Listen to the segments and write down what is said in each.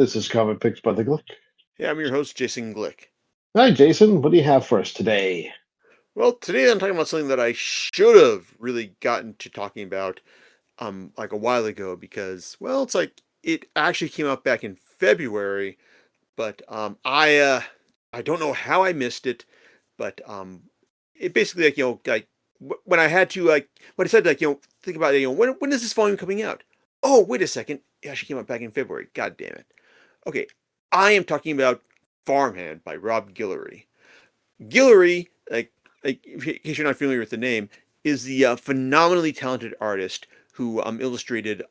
This is Comic Picks by the Glick. Hey, I'm your host, Jason Glick. Hi, Jason. What do you have for us today? Well, today I'm talking about something that I should have really gotten to talking about like a while ago because, well, it's like it actually came out back in February, but I don't know how I missed it, but it basically when I had to when I said think about it, when is this volume coming out? Oh, wait a second. It actually came out back in February. God damn it. Okay, I am talking about Farmhand by Rob Guillory. Guillory, in case you're not familiar with the name, is the phenomenally talented artist who illustrated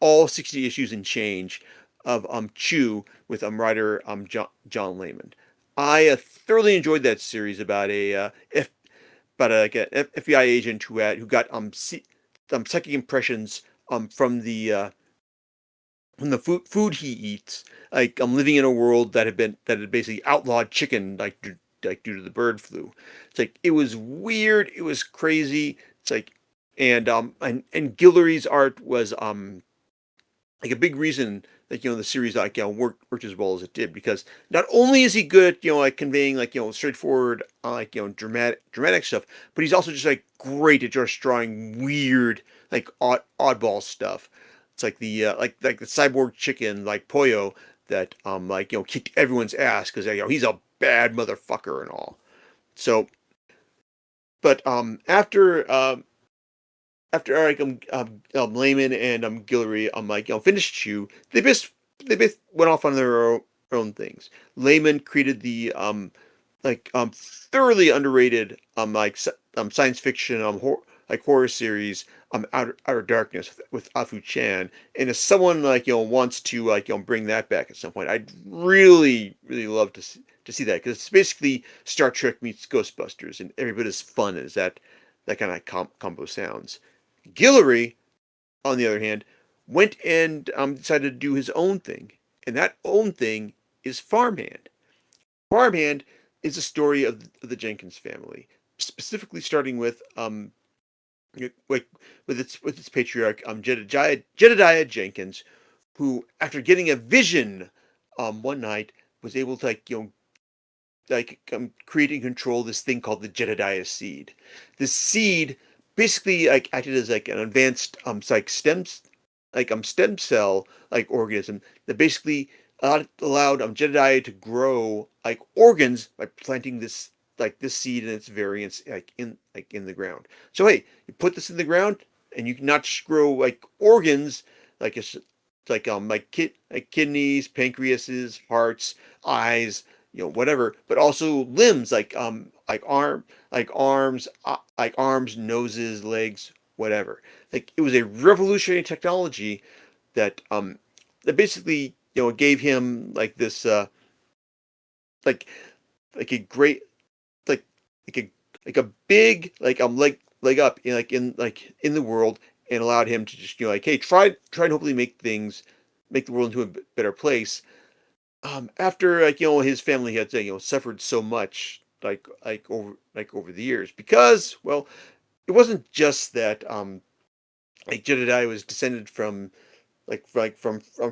all 60 issues and change of Chew with writer John Layman. I thoroughly enjoyed that series about an FBI agent who got psychic impressions from the food he eats. I'm living in a world that had basically outlawed chicken due to the bird flu. It's like it was weird, it was crazy. It's like and Guillory's art was like a big reason that the series worked as well as it did, because not only is he good at like conveying straightforward dramatic stuff, but he's also just like great at just drawing weird oddball stuff. It's like the cyborg chicken like Pollo that kicked everyone's ass because he's a bad motherfucker and all. So, but after Layman and Guillory finished you, they both went off on their own things. Layman created the thoroughly underrated science fiction horror series Outer Darkness with Afu Chan, and if someone wants to bring that back at some point, I'd really love to see that, because it's basically Star Trek meets Ghostbusters and every bit as fun as that kind of combo sounds. Guillory, on the other hand, went and decided to do his own thing, and that own thing is Farmhand. Farmhand is a story of the Jenkins family, specifically starting with like with its patriarch Jedediah Jenkins, who, after getting a vision one night, was able to create and control this thing called the Jedediah seed. This seed basically acted as an advanced stem cell organism that basically allowed Jedediah to grow organs by planting this seed and its variants in the ground. So hey, you put this in the ground and you can not just grow organs like it's kidneys, pancreases, hearts, eyes, whatever, but also limbs like arms, noses, legs, whatever. Like, it was a revolutionary technology that that basically gave him like like a great like like a a big leg up in the world, and allowed him to just hey, try and hopefully make the world into a better place. After his family had suffered so much over the years, because, well, it wasn't just that Jedediah was descended from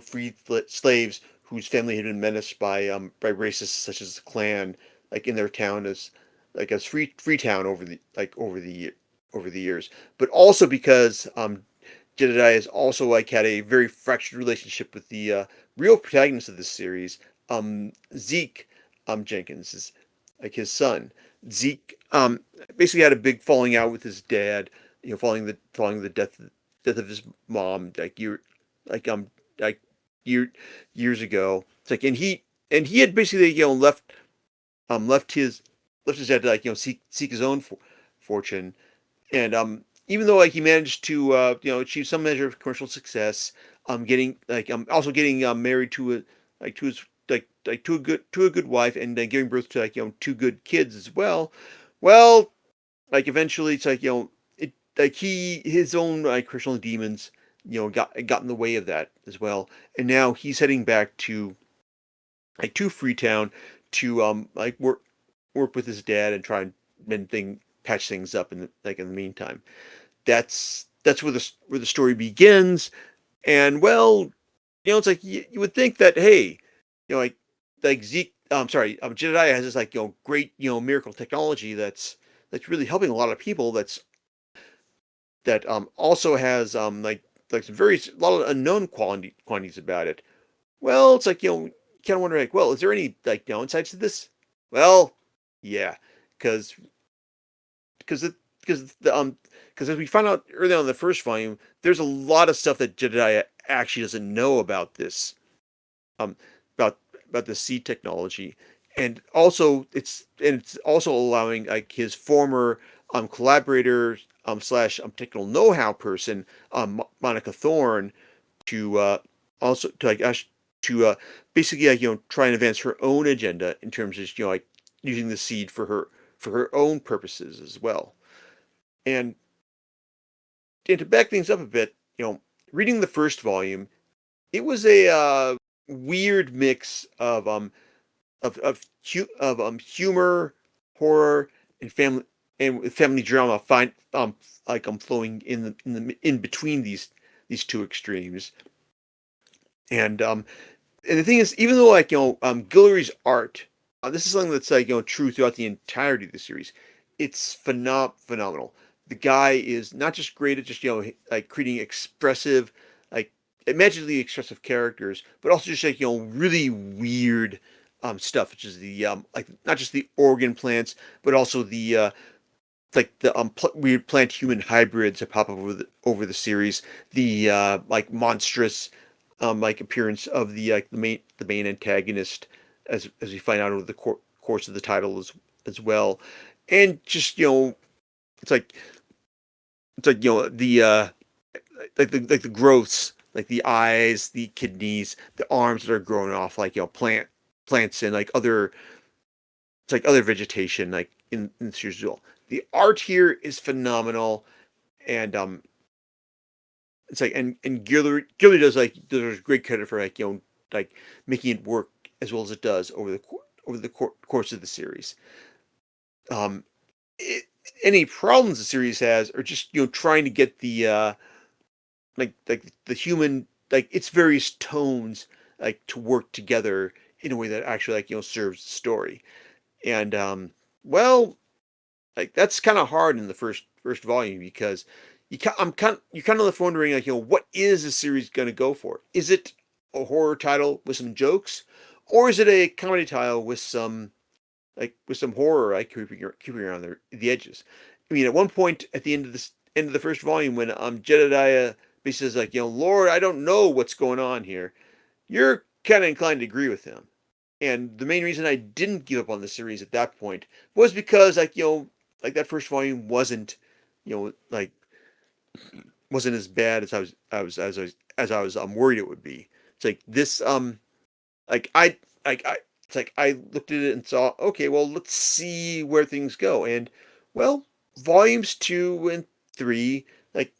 free slaves whose family had been menaced by racists such as the Klan, in their town, as Freetown over the years, but also because Jedediah has also had a very fractured relationship with the real protagonist of this series, Zeke Jenkins, is his son. Zeke basically had a big falling out with his dad, following the death of his mom, like um like year years ago. It's and he had basically left his dad to seek his own fortune, and even though he managed to achieve some measure of commercial success, getting also getting married to to his to a good wife, and then giving birth to two good kids as well. Well, eventually it's it his own personal demons got in the way of that as well, and now he's heading back to Freetown to work with his dad and try and patch things up in the meantime. That's where the story begins, and, well, it's like you would think that, hey, like Zeke, I'm sorry, Jedediah has this like great miracle technology that's really helping a lot of people. That also has like some very a lot of unknown quantities about it. Well, it's like you kind of wonder like, well, is there any like downsides to this? Well, yeah, because because it because the because as we found out early on in the first volume, there's a lot of stuff that Jedediah actually doesn't know about this um about the seed technology, and it's also allowing like his former collaborator slash technical know-how person Monica Thorne to also to like to basically like try and advance her own agenda in terms of like using the seed for her own purposes as well. And to back things up a bit, reading the first volume, it was a weird mix of humor, horror, and family drama. Find like I'm flowing in between these two extremes, and the thing is, even though like Guillory's art, this is something that's like true throughout the entirety of the series. It's phenomenal. The guy is not just great at just like creating expressive, like imaginatively expressive characters, but also just like really weird stuff, which is the like not just the organ plants, but also the like the weird plant human hybrids that pop up over the series, the like monstrous like appearance of the like the main antagonist as we find out over the course of the title as well, and just it's like the like the growths, like the eyes, the kidneys, the arms that are growing off like plants and like other it's like other vegetation like in the series as well. The art here is phenomenal, and it's like and Guillory does great credit for like like making it work as well as it does over the course of the series. Um, it, any problems the series has are just trying to get the like the human like its various tones like to work together in a way that actually like serves the story. And well, like that's kind of hard in the first volume because you're kind of left wondering like what is the series going to go for? Is it a horror title with some jokes, or is it a comedy title with some horror like creeping around the edges? I mean, at one point at the end of the first volume, when Jedediah basically says like Lord, I don't know what's going on here, you're kind of inclined to agree with him. And the main reason I didn't give up on the series at that point was because like like that first volume wasn't like wasn't as bad as I was worried it would be. It's like this like I it's like I looked at it and saw, okay, well, let's see where things go. And well, volumes 2 and 3 like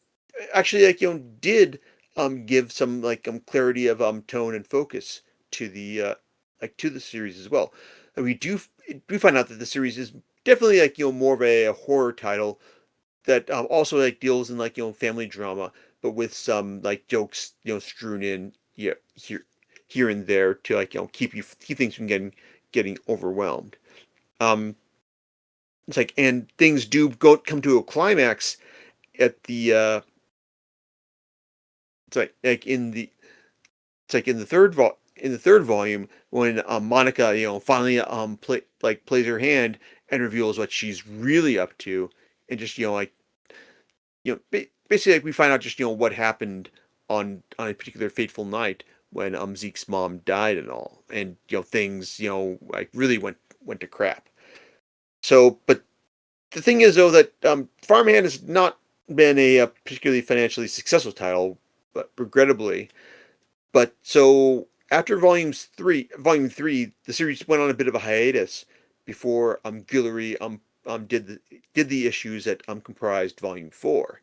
actually like did give some like clarity of tone and focus to the like to the series as well. And we find out that the series is definitely like more of a horror title that also like deals in like family drama, but with some like jokes strewn in here and there to like keep things from getting overwhelmed. Um, it's like and things do come to a climax at the it's like in the it's like in the third volume when Monica finally plays her hand and reveals what she's really up to, and just like basically like we find out just what happened on a particular fateful night when Zeke's mom died and all, and things like really went to crap. So, but the thing is though that Farmhand has not been a particularly financially successful title, but regrettably. But so after volume three, the series went on a bit of a hiatus before Guillory did the issues that comprised volume 4.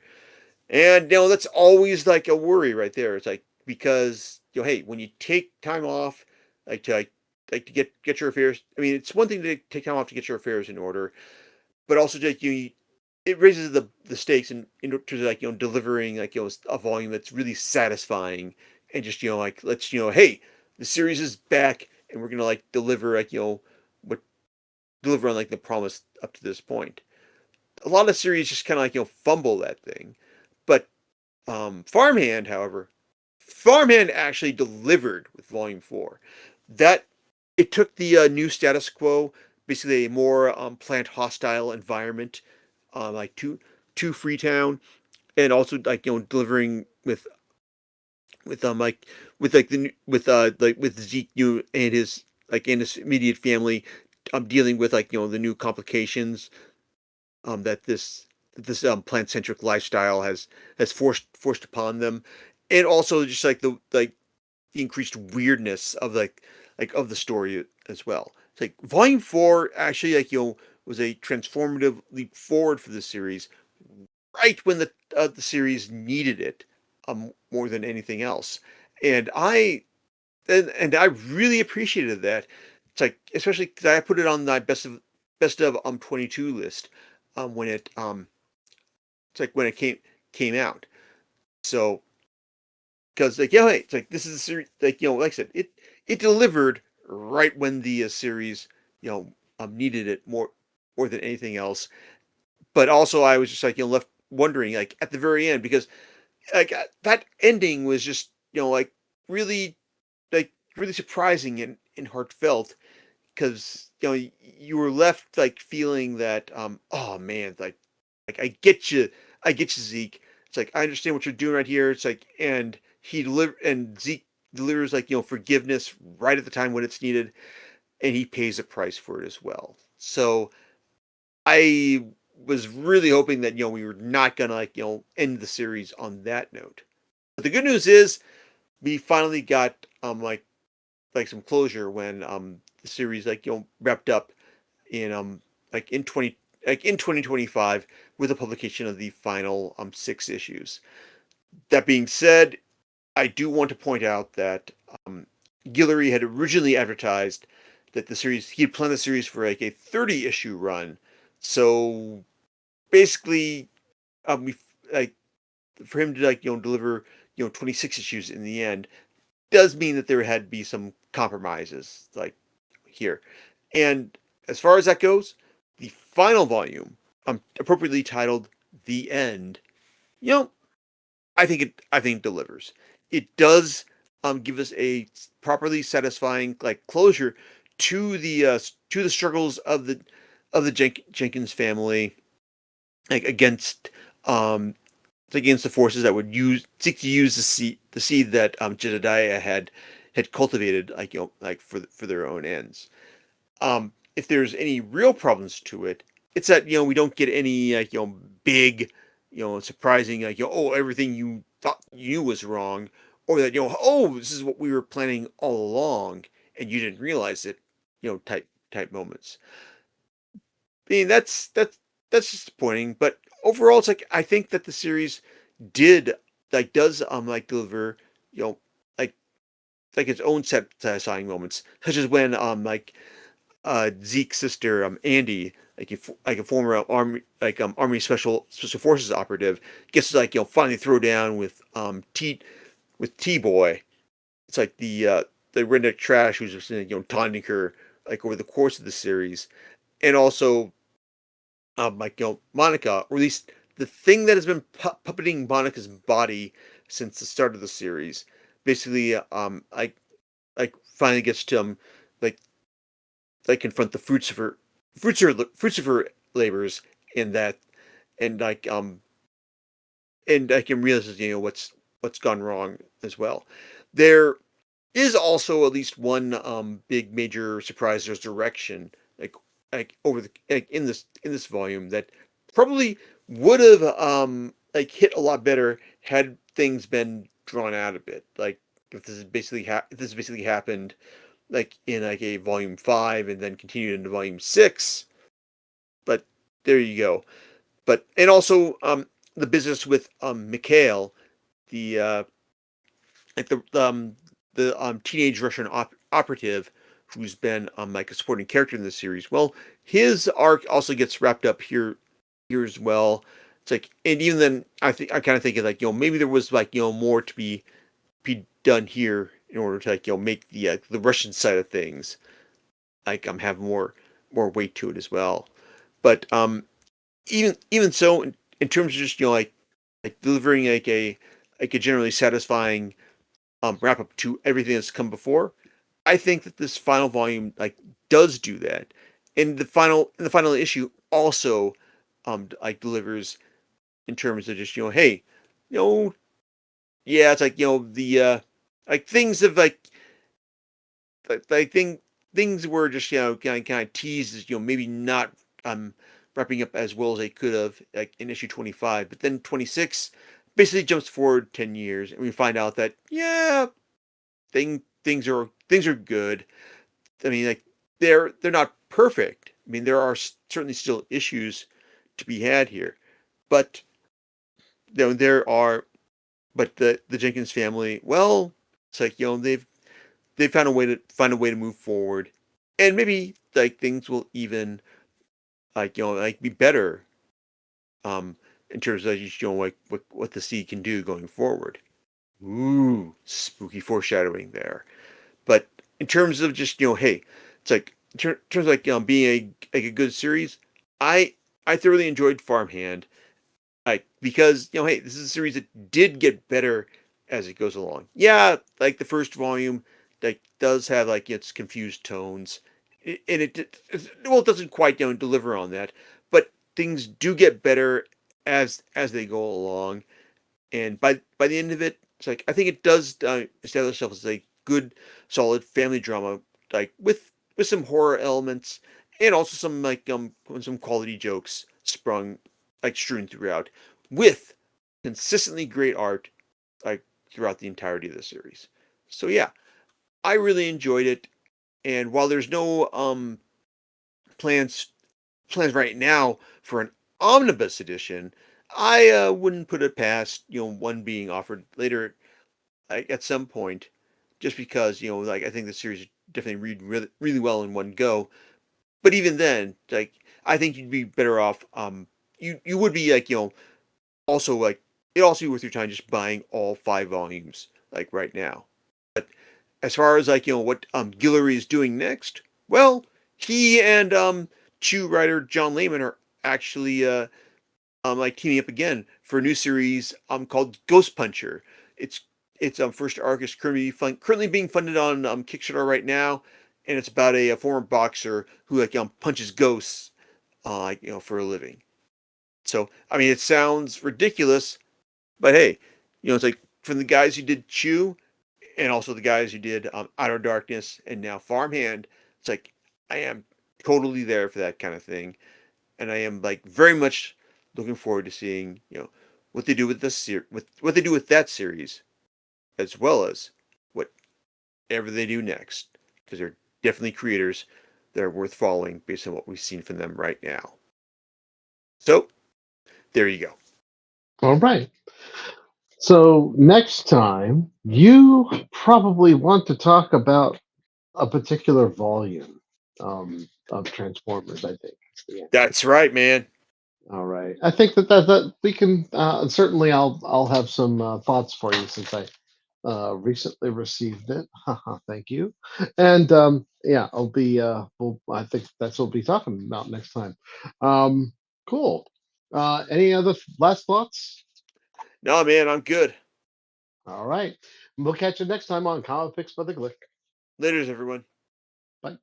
And that's always like a worry right there. It's like because hey, when you take time off, like to like to get your affairs. I mean, it's one thing to take time off to get your affairs in order, but also like it raises the stakes in terms of like delivering like a volume that's really satisfying and just like let's hey, the series is back and we're gonna like deliver like what deliver on like the promise up to this point. A lot of series just kind of like fumble that thing, but Farmhand, however, Farmhand actually delivered with Volume 4. That it took the new status quo, basically a more plant hostile environment, like to Freetown, and also like delivering with like with Zeke and his immediate family, dealing with like the new complications that this plant centric lifestyle has forced upon them, and also just like the increased weirdness of like of the story as well. It's like Volume 4 actually was a transformative leap forward for the series, right when the series needed it more than anything else, and I really appreciated that. It's like especially because I put it on my best of 22 list when it's like when it came out. So because like yeah, it's like this is a series like like I said, it delivered right when the series needed it more than anything else. But also I was just like left wondering like at the very end because like that ending was just like really really surprising and heartfelt because you were left like feeling that oh man like I get you Zeke. It's like I understand what you're doing right here. It's like and Zeke delivers like forgiveness right at the time when it's needed, and he pays a price for it as well. So I was really hoping that we were not gonna like end the series on that note. But the good news is we finally got like some closure when the series like wrapped up in like in 2025 with the publication of the final 6 issues. That being said, I do want to point out that Guillory had originally advertised that the series he had planned the series for like a 30 issue run. So basically, we like for him to like deliver 26 issues in the end does mean that there had to be some compromises like here. And as far as that goes, the final volume, appropriately titled "The End," you know, I think it delivers. It does give us a properly satisfying like closure to the struggles of the Jenkins family, like against the forces that would seek to use the seed that Jedediah had cultivated like like for their own ends. If there's any real problems to it, it's that we don't get any like big surprising like oh everything you thought you knew was wrong, or that oh this is what we were planning all along and you didn't realize it type moments. I mean that's disappointing, but overall it's like I think that the series did like does like deliver you know like its own set satisfying moments, such as when Zeke's sister, Andy, like a former army special forces operative, gets to like finally throw down with T Boy. It's like the redneck trash who's just taunting her like over the course of the series, and also like Monica, or at least the thing that has been puppeting Monica's body since the start of the series, basically like finally gets to like confront the fruits of her labors in that, and and I can realize what's gone wrong as well. There is also at least one big major surprise. There's direction over the in this volume that probably would have like hit a lot better had things been drawn out a bit. Like if this basically happened like in like a volume 5 and then continued into volume 6. But there you go. But and also the business with Mikhail, the like the teenage Russian operative who's been like a supporting character in this series. Well, his arc also gets wrapped up here as well. It's like, and even then, I kind of think like maybe there was like more to be be done here in order to like make the Russian side of things like have more weight to it as well. But even so, in terms of just like delivering like a generally satisfying wrap up to everything that's come before, I think that this final volume like does do that, and the final issue also like delivers in terms of just hey, you know yeah, it's like the like things of like things were just kind of teased as maybe not um wrapping up as well as they could have like in issue 25, but then 26 basically jumps forward 10 years and we find out that yeah, things are good. I mean, like they're not perfect. I mean, there are certainly still issues to be had here, but there are. But the Jenkins family, well, it's like they've found a way to move forward, and maybe like things will even like like be better in terms of like what the sea can do going forward. Ooh, spooky foreshadowing there. But in terms of just hey, it's like terms of like being a good series, I I thoroughly enjoyed Farmhand, like because hey, this is a series that did get better as it goes along. Yeah, like the first volume, like does have like its confused tones, and well, it doesn't quite deliver on that, but things do get better as they go along, and by the end of it, it's like I think it does establish itself as a good, solid family drama, like with some horror elements and also some quality jokes sprung like strewn throughout, with consistently great art like throughout the entirety of the series. So yeah, I really enjoyed it, and while there's no plans plans right now for an omnibus edition, I wouldn't put it past one being offered later like at some point, just because like I think the series definitely read really well in one go. But even then, like I think you'd be better off. You would be like also like it also be worth your time just buying all 5 volumes like right now. As far as like what Guillory is doing next, well, he and Chew writer John Layman are actually like teaming up again for a new series called Ghost Puncher. It's its first arc is currently being funded on Kickstarter right now, and it's about a former boxer who like punches ghosts, like, for a living. So I mean, it sounds ridiculous, but hey, it's like from the guys who did Chew and also the guys who did Outer Darkness and now Farmhand. It's like I am totally there for that kind of thing, and I am like very much looking forward to seeing what they do with with what they do with that series, as well as whatever they do next, because they're definitely creators that are worth following based on what we've seen from them right now. So there you go. All right. So next time, you probably want to talk about a particular volume of Transformers. I think is the answer. That's right, man. All right. I think that we can certainly. I'll have some thoughts for you since I recently received it. Haha, thank you. And yeah, I'll be. I think that's what we'll be talking about next time. Um, cool. Any other last thoughts? No, man, I'm good. All right. We'll catch you next time on Comic Picks by the Glick. Later's everyone. Bye.